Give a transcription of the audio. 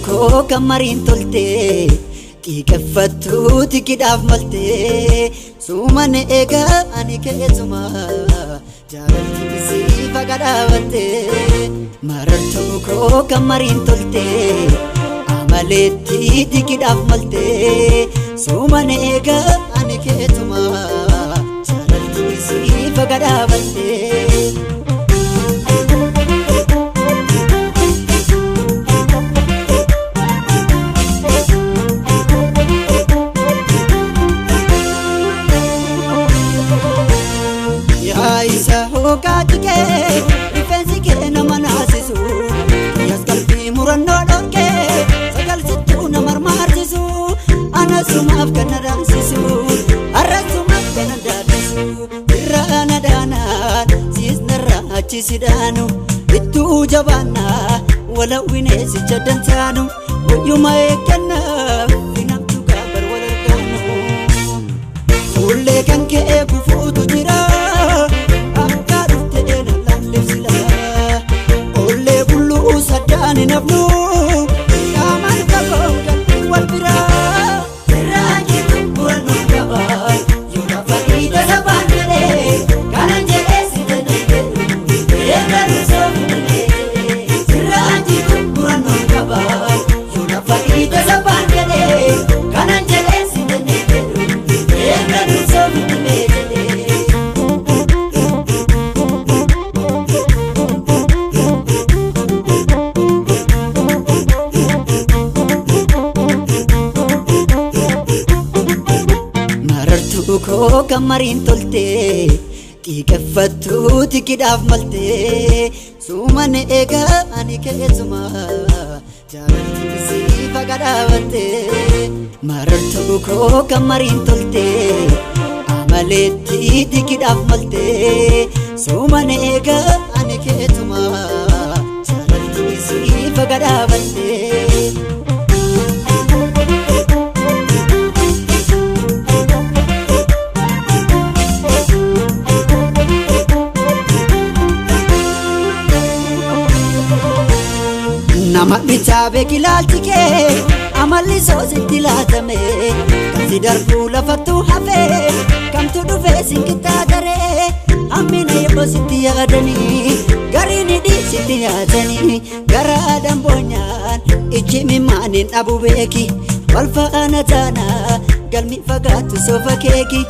Ko kamarin tolte kikeffattu tikidaf malte sumane ega ani keetuma jaalalti si fagadawate marartu ko kamarin tolte amaletti tikidaf malte sumane ega ani keetuma jaalalti si fagadawate Hogatike defense ke namanasisu yas kalbi muranno doke sagal sittu namarmarsisu anasumaf kanadasisu arasumaf kanadasisu irana dana sisnara achisidanu ittu jabana wala winesi chadantanu yuma ekana dinamtu kabar walarkanu ulle kanke kufutu jira Sadani nafnu kaman kabong wal bira raji kumpulan nukaba yuna fakita saban kade kanan jele sidane ega nusofune raji kumpulan nukaba yuna fakita saban kade kanan jele sidane ega nusofune Ko kamarin tolte kikeffattu tikidaf malte sumane ega ani keetuma jaalalti si fagadawate marartu ko kamarin tolte amaletti tikidaf malte sumane ega ani keetuma jaalalti si fagadawate Bichabe kilaltike amalli soositti laatame kasi darbu lafattu hafe kamtu dhufe sinkita dare ammina yebo sitti yaadani garini dhiisitti yaadani gara dambonyaan ijji mimaanin dhabu beeki wal faana taana galmi fagaattu sofa keeki